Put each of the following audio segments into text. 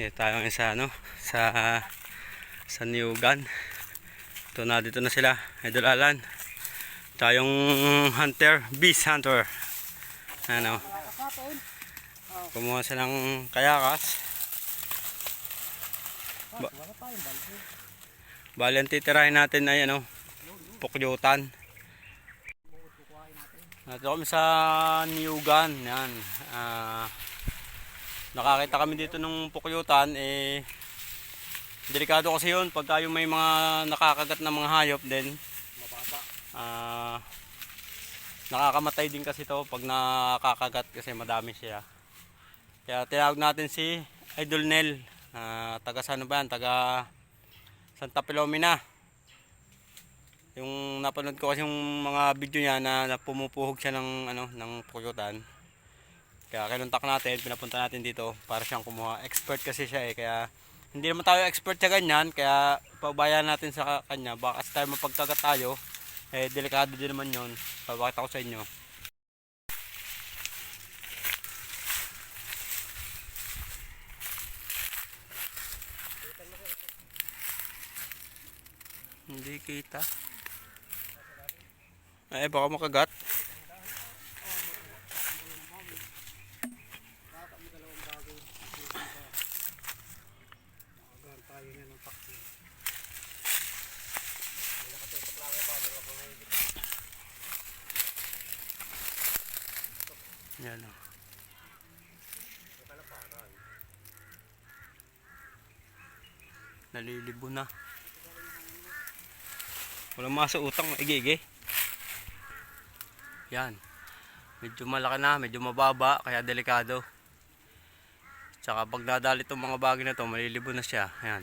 Dito tayo ngayon sa sa Niyugan. Dito na sila, Idol Alan. Tayong hunter, beast hunter. Ano? Kumuha silang kayakas. Bali ang titirahin natin ay pukyutan. Dito kami sa Niyugan. Yan. Nakakita kami dito ng pukyutan, delikado kasi yun pagka yung may mga nakakagat na mga hayop din, nakakamatay din kasi to pag nakakagat kasi madami siya. Kaya tinawag natin si Idol Nel, taga saan ba yan? Taga Santa Filomena. Yung napanood ko kasi yung mga video niya na pumupuhog siya ng pukyutan. Kaya kinuntak natin, pinapunta natin dito para siyang kumuha. Expert kasi siya kaya hindi naman tayo expert sa ganyan, kaya pabayaan natin sa kanya. Baka kasi tayo mapagkagat tayo, delikado din naman yun. Papakita ko sa inyo. Hindi kita. Baka makagat. Yan o. Nalilibo na. Walang masa utang, maigigi. Yan. Medyo malaki na, medyo mababa, kaya delikado. Tsaka pag nadali itong mga bagay na to, malilibo na siya. Yan.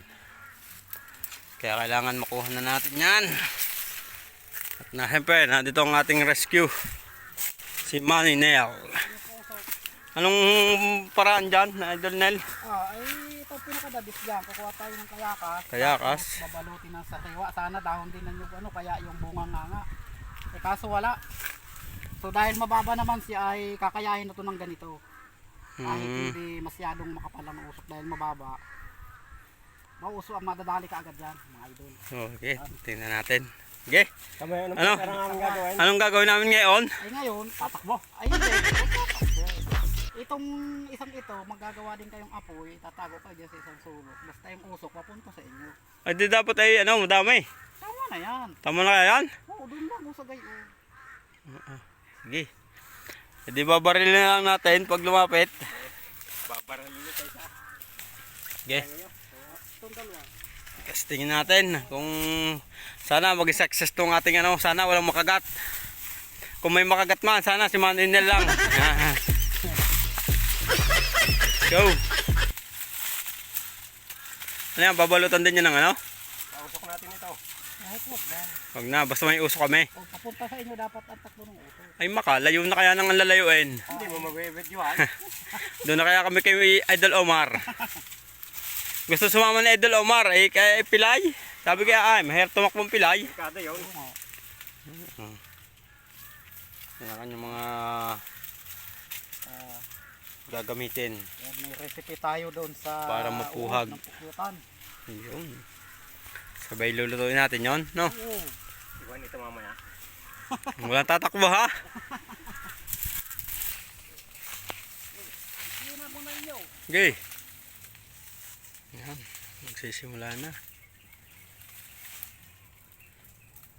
Kaya kailangan makuha na natin yan. At siyempre, nandito ang ating rescue. Si Manny Nel. Anong paraan dyan, Idol Nel? Ito pinakadabis dyan. Kukuha tayo ng kayakas. Kayakas? Babalutin ng sariwa. Sana dahon din ng kaya yung bunga nga. Kaso wala. So dahil mababa naman siya ay kakayahin na ito ng ganito. Kahit hindi masyadong makapal ang usok dahil mababa. Mauso ang madadali ka agad dyan, mga idol. Okay, tingnan natin. Okay. Anong gagawin? Anong gagawin namin ngayon? Ay ngayon, tatakbo. Ay hindi. Itong isang ito, magagawa din kayong apoy, tatago kayo dyan sa isang sulok. Basta yung usok, papunta sa inyo. Ay di dapat madami. Tama na yan. Tama na kaya yan? Oo, doon lang, sa gayon. Sige. Di babaril na lang natin pag lumapit. Babaril nyo sa isa. Okay. Itong dalawa. Kasi tingin natin kung sana mag-success tong ating sana walang makagat. Kung may makagat man, sana si Manny Nel lang. Go. Ano yan, babalutan din yun ng Pausok natin ito. Kahit wag na. Wag na, basta may usok kami. O papunta sa inyo dapat ang takbo ng usok. Ay layo na kaya nang lalayuin. Hindi mo mag-videoan. Doon na kaya kami kay Idol Omar. Gusto sumama ni Idol Omar kaya pilay. Sabi kaya mahirap tumakbong pilay. Kada yun. Yan yung mga gagamitin. May recipe tayo doon sa para mapuhag. ng pukyutan. Yun. Sabay lulutuin natin yon, no? Oo. Iwan ito mamaya. Walang tatakbo ha. Hindi na muna inyo. Okay. Yan. Magsisimula na.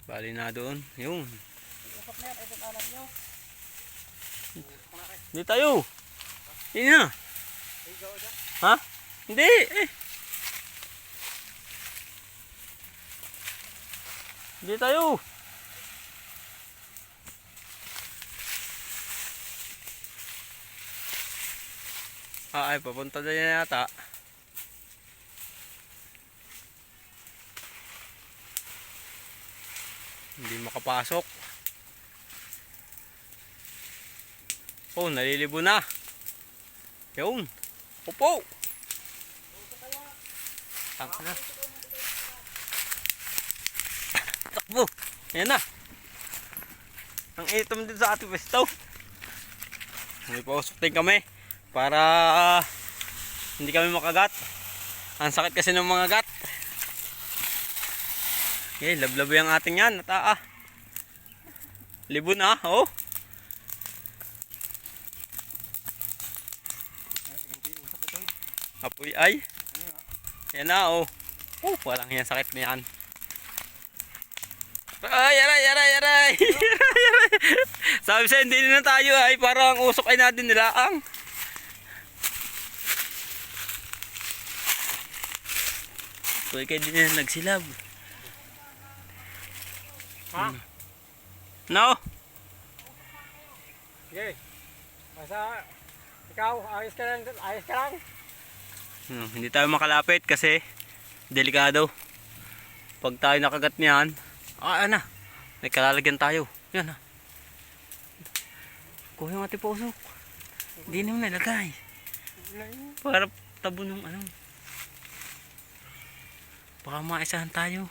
Bali na doon. Yun. Usok na yan, itong alam nyo. Hindi tayo. Hindi na. Ha? Hindi. Hindi tayo. Papunta din yata. Hindi makapasok. Oh, nalilibo na. Yun. Upo. Takbo. Ayan na. Ang itom din sa ating pwesto. May pausok din kami para hindi kami makagat. Ang sakit kasi ng mga gat. Okay, lablab yung ating yan. At libon oh. Apoy ay. Yan na oh. Walang yan sakit niyan. Ay, aray. Sabi sa hindi na tayo ay parang usok ay natin nilaang. Kuya kayo din na nagsilab. Ha? No? Sige. Basta ikaw, ayos ka lang. Ayos ka lang. Hindi tayo makalapit kasi delikado. Pag tayo nakagat niyan, may kalalagyan tayo. Yan kuha yung ating pusok. Hindi naman nalagay. Para tabo ng ano. Baka maisahan tayo.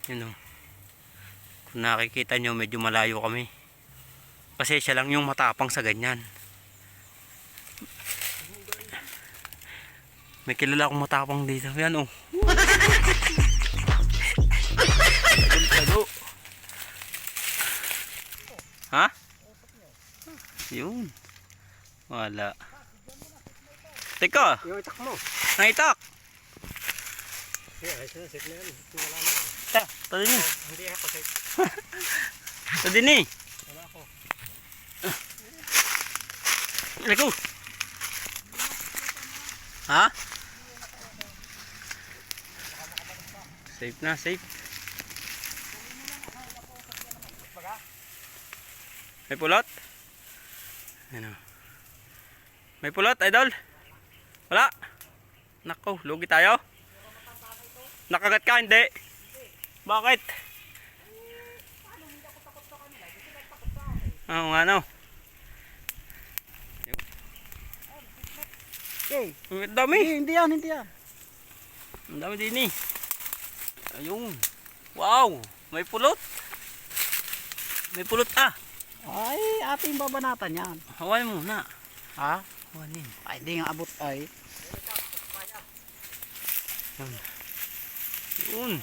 Yun Kung nakikita nyo, medyo malayo kami. Kasi siya lang yung matapang sa ganyan. May kilala akong matapang dito. Yan Tago. Ha? Yun. Wala. Teka, Yung itak mo. naitak. Sige, ayos na. Safe na yan. Wala na. Tadi ni. Hindi ako safe. Tadi ni. Wala ako. Leko. Ha? Safe na, safe. May pulot? Ano? May pulot, idol? Wala? Nako, lugi tayo. Nakagat ka, hindi? Bakit? Ano? Okay. Ang dami. Hindi yan. Ang dami din eh. Ayun. Wow, may pulot. May pulot Ay, ating babanatan yan. Hawain mo na. Ha? Hawain. Ay, di nga abot ay. Yun.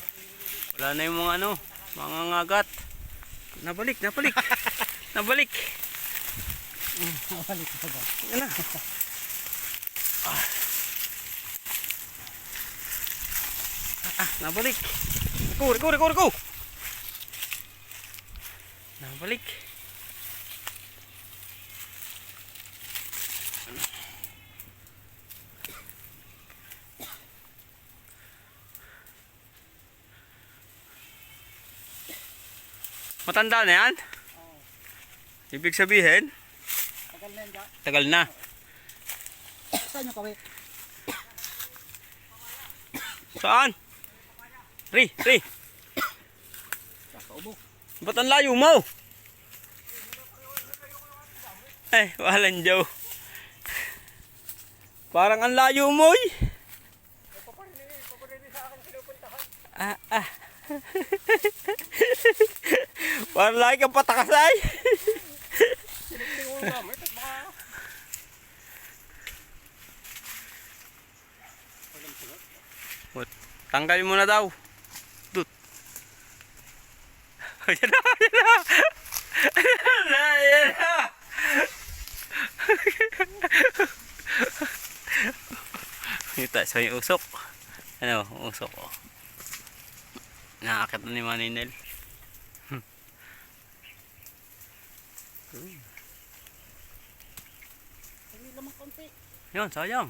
Wala na yung mga mga ngagat. Nabalik. Nabalik. Nabalik ka ba? Yan na. Nabalik. Reko. Nabalik. Matanda na yan? Ibig sabihin, Tagal na yan ka. tagal na. Saan yung kawit? Saan? Ri. Kakaubo. Ba't ang layo mo? Ay, walang Joe. Parang ang layo mo eh. Parang lagi kang patakasay. Tanggalin mo na daw. Dut. Ayan na. Ito sa yung usok. Usok oh. Nakakit na ni Maninel. Hindi lamang konti. Yun, sayang.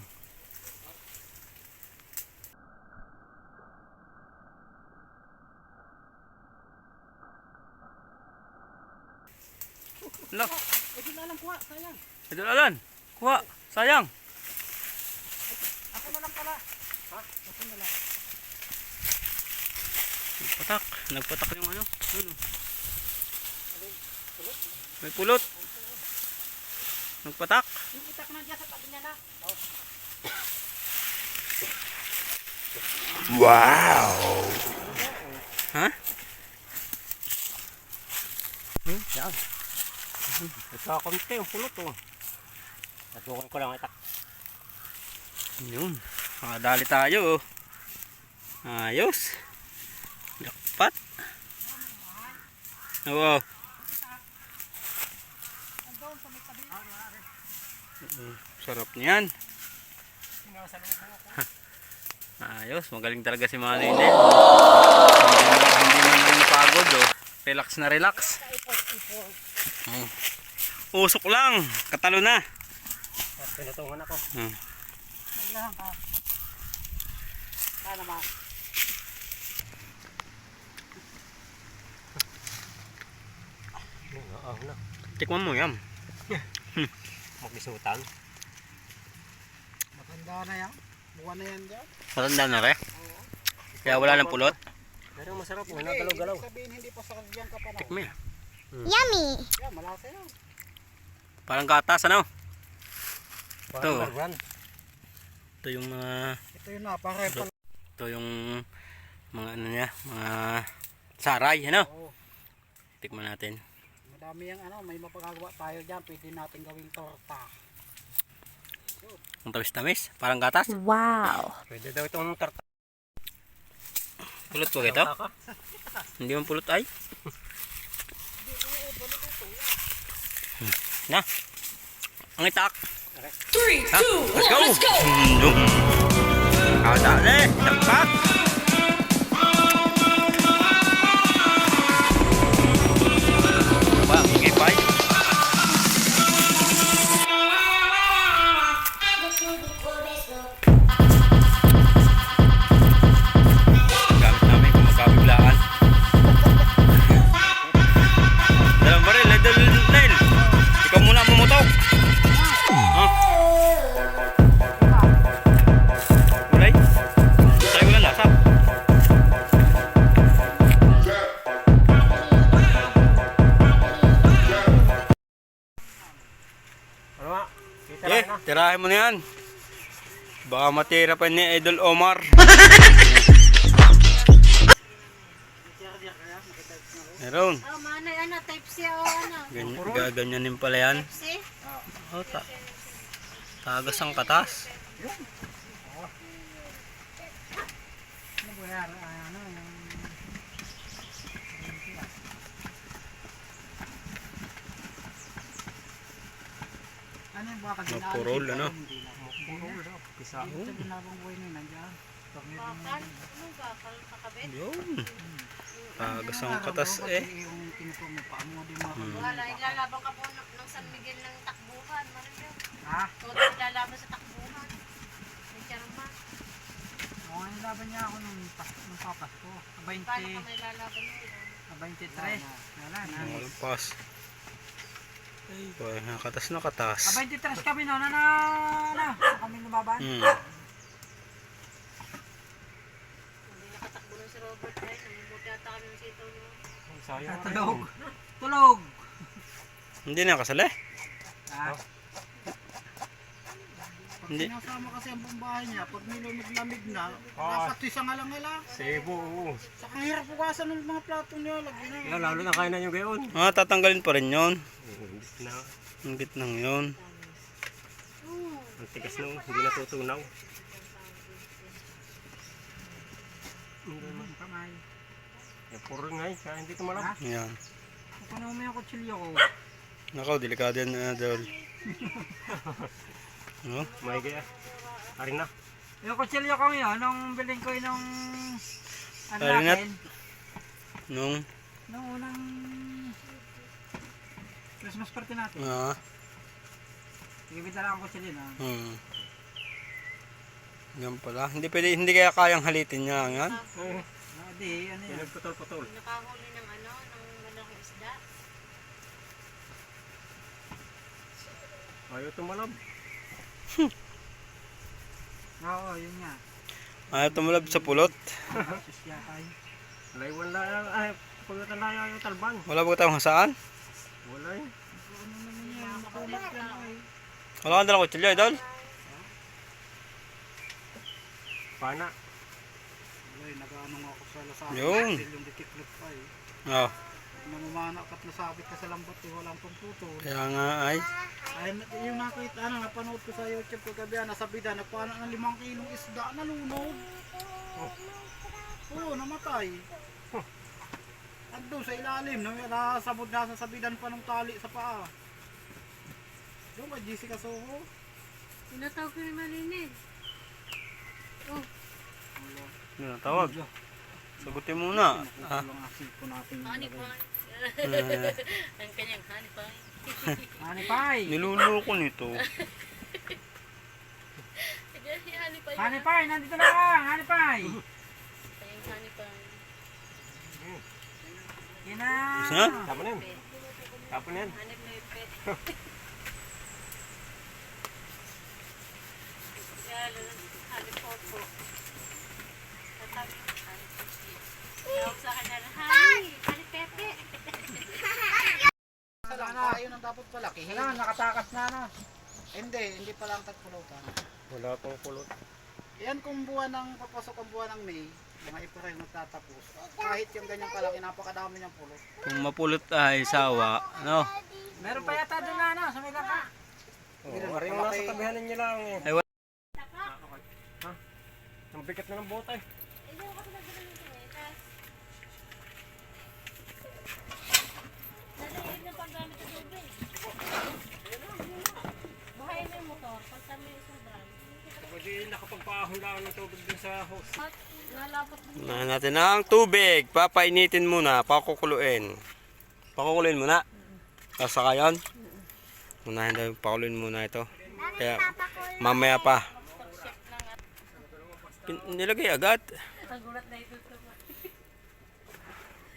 Lo, Hindi na lang kuha, sayang. idol Alan. Kuha, sayang. Ako na lang pala. Ha? Ako na lang. Nagpatak yung ano. May pulot. Nagpatak. Yung itak na dyan sa tabi niya na. Wow! Ha? Yan. Ito ako konti yung pulot oh. Natukan ko lang itak. Yun. Nakadali tayo oh. Ayos. Jackpot. Oo. Sarap niyan. Ayos, magaling talaga si Manay Nel. Hindi man rin napagod oh. Relax na relax. Usok lang, katalo na. Pinatungan ako. Kailangan ka. Sana naman. Oo na. Tikman mo yan. Maglisutan. Matanda na yan. Buwan na yan dyan. Matanda na rin. Kaya wala ng pulot. Pero masarap. Wala galaw-galaw. Hindi sabihin hindi pa sa kagyan ka pa na. Tikman yan. Yummy! Yan, malasa yan. Parang gatas ano? Parang Ito. laruan. Ito yung mga Ito yun na, pare pala. ito yung mga ano niya, mga saray ano? Oo. Tikman natin. Madami yung ano, may mapagagawa tayo dyan. Pwede natin gawing torta. Ang tamis-tamis, parang gatas. Wow! Pwede daw itong tarta. Pulot ko ito? Hindi man pulot ay. Na. Ang itak. 3, 2, Let's go. Let's go. Kada na eh. Dapat. Ba, sige pa. Gamit namin kung magkabiglaan. Dalang baril, idol Nail. Ikaw muna mumutok. Mulai. Saya ulang lasa. Ano nga? Kita Eh, na. tirahin mo na yan. Baka matira pa ni Idol Omar. Meron. Oh, manay, ano, type C o ano? Gaganyanin pala yan. Type C? Oh, tagas ang katas. Ano ba yan? Ano yung... Ano yung baka ginaan? Mapurol, ano? Hindi na. Puro daw. Pisa. Ito ginabang buhay na nandiyan. Bakal? Ano bakal? Kakabit? Yun. Tagas ang katas eh. Yung tinutong mo pa mo din mga Wala, ilalabang ka po ng San Miguel ng takbuhan. Mariyo. Ha? Ikaw na ilalaban sa takbuhan. May charma. Oo, nilaban niya ako nung papas ko. Paano ka may lalaban mo yun? 23. Wala na. Malampas. Ay, boy, nakatas na katas. 23 kami no, na kami lumaban. Hindi nakatakbo na si Robert ay. Namumuti ata kami ng sitaw niyo. Sayang. Tulog. Tulog. Hindi na kasali. Ha? Hindi. Sinasama kasi ang pambahay niya, pag nilumig-lamig na, dapat isang alang-alang. Cebu, oo. Saka hirap hugasan ng mga plato niya, lagi na. Kaya lalo na kaya na yung gayon. Ah, tatanggalin pa rin yun. Na, Ang gitnang yun. ang tigas nung hindi natutunaw. Kamay. Eh, puro nga eh, kaya hindi tumalab. Yan. Kukunin mo yung kutsilyo ko. Nakaw, delikado yan na Idol. No? May gaya. Arin na. Yung kutsilyo ko yun, nung biling ko yung ano Ayun na. natin, Nung, nung unang Christmas party natin. Ibig na lang ang kutsilyo na. Yan pala. Hindi pwede, hindi kaya kayang halitin niya. Yan. Eh, Di, ano yan. pinagputol-putol. Nakahuli ng ano, ng malaking isda. Ayaw tumalab. Oo, yun nga. Ayaw tumulab sa pulot. Sus yata yun. Laywan lang, ay, pagkatan na yung talban. Wala ba tayong hasaan? Wala eh. Ano naman yan? Makulit yan ay. Wala kang dalang kutsilyo, Idol? Pana. Wala, nag-ano nga ako sa lasahan. Yun. Yung ditiklop pa eh. Oo. Namumana ka't nasabit ka sa lambot eh, walang pumputo. Kaya nga ay. Ay, yung nakita, napanood ko sa YouTube kagabi, nasa bida, nagpana ng 5 kilong isda, nalunod. Oo, namatay. Ando sa ilalim, nasabod na sa sabidan pa ng tali sa paa. Yung kay Jessica Soho. Tinatawag ko yung malinis. Oh, Yun ang tawag. Sagutin muna. Ah. Ang asin ko natin. honey pie. Ang kanyang honey pie. Honey pie! Niluloko nito. Honey pie. Honey pie, nandito na lang! Honey pie! Kanyang honey pie. Ina! Isa? Tapon na yan. Tapon na yan. Honey pepet. Honey popo. Tatabi ko honey pusi. Tawag sa kanya na honey pepe. Ayun ang dapat palaki. Kailangan nakatakas na. Hindi pa lang tagpulutan. Wala pang kulot. Yan kung buwan ng papasok ang buwan ng May, mga April magtatapos. Kahit yung ganyang kalaki, napakadami niyang pulot. Kung mapulot ay sawa, ano? Meron pa yata doon na, sa may laka. Maring nasa tabihan ninyo lang eh. Ay, wala. Ha? Ang bigat na ng bota eh. Nadaig na paggamit ng tubig. Buhayin mo yung motor. Pag kami sobrang. Pwede nakapagpaahon lang ng tubig dun sa hose. Nalapot din. Unahin natin ang tubig. Papainitin muna. Pakukuluin. Pakukuluin muna. Saka yun. Unahin daw yung pakuluin muna ito. Kaya mamaya pa. Nilagay agad. Ang gulat na ito.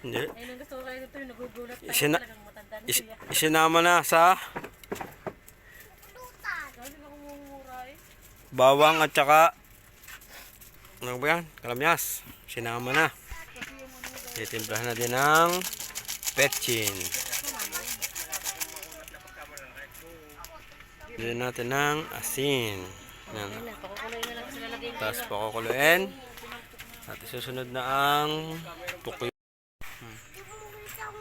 Hindi. Ay, nung gusto ko kayo ito, nagugulat tayo. Isina- Talagang matanda na siya. Isinama na sa Kasi ako mumura eh. bawang at saka ano ba yan? Kalamyas. Sinama na. Titimplahan na din ng petchin. Bigyan natin ng asin. Yan. Ayun na, pakukuloy na lang sila lagay nila. Tapos pakukuluin. At susunod na ang tukoy.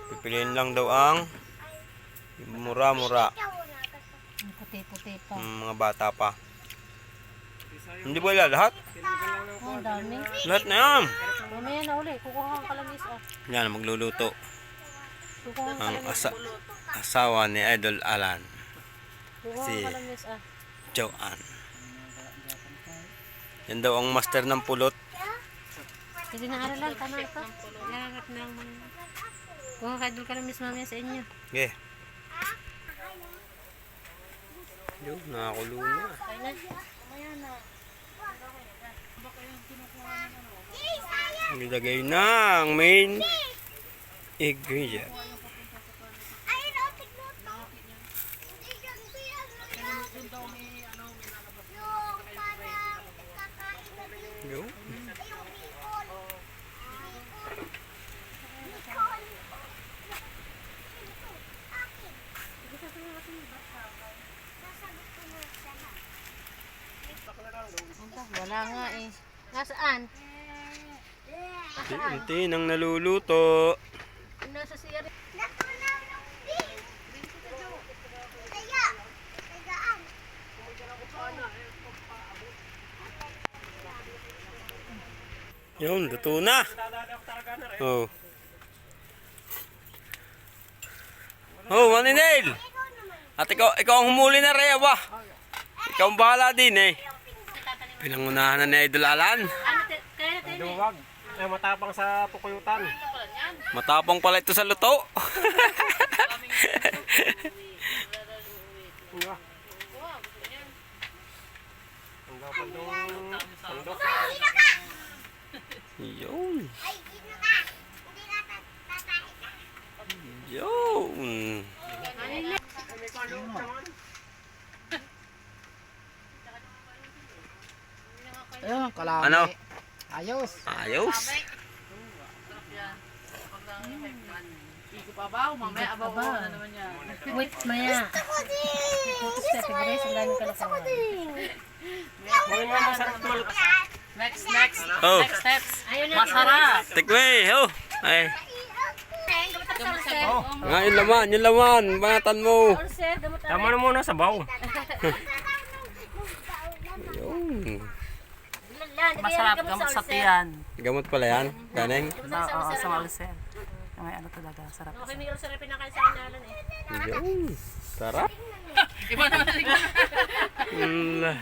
Pipiliin lang daw ang mura-mura. Ang puti-puti pa. Mga bata pa. Hindi ba lahat? Oh, ang dami. Lahat na yan. Mamaya na uli, kukuha ang kalamis oh. Yan, magluluto. Kukuha ang Ang kalamis. asawa ni Idol Alan. Kukuha si- ang kalamis ah. Joanne. Yan daw ang master ng pulot. Hindi na aralan, tama ito. Lagat na ang mga. Kuha ka doon kalamis mamaya sa inyo. Okay. Yun, nakakulo na. Kaya na. Mamaya na. Nilagay na ang main ingredient. Yun. Wala nga eh. Nasaan? Unti nang naluluto. Nasa siya rin. Yun, luto na. Oh. Oh, Maninel. At ikaw ang humuli na rin, ba? Ikaw ang bahala din eh. Pinangunahan na ni Idol Alan. Kaya natin eh. Duwag. Ay, matapang sa pukuyutan. Matapang pala ito sa luto. Diba? Ang dapat doon. Sandok. Yun. Yun. Ayun, kalami. Ano? Ayos. Ayos. Wait, maya. Tutok sa tigres, ang daming kalakawan. Ngayon nga masarap tumalot. Oh, Ayun na. Masarap. tikwe. Oh. Ay. Gamot sa Nga, yung laman, banatan mo. ulcer, gamot Tama na muna sa baw. Yun. Masarap gamot sa tiyan. Gamot pala yan, kaneng. Oo, sa ulcer. May ano talaga, sarap. Okay, may ulcer na pinakain sa kanalan eh. Yun. Sarap. Iba naman. Mm.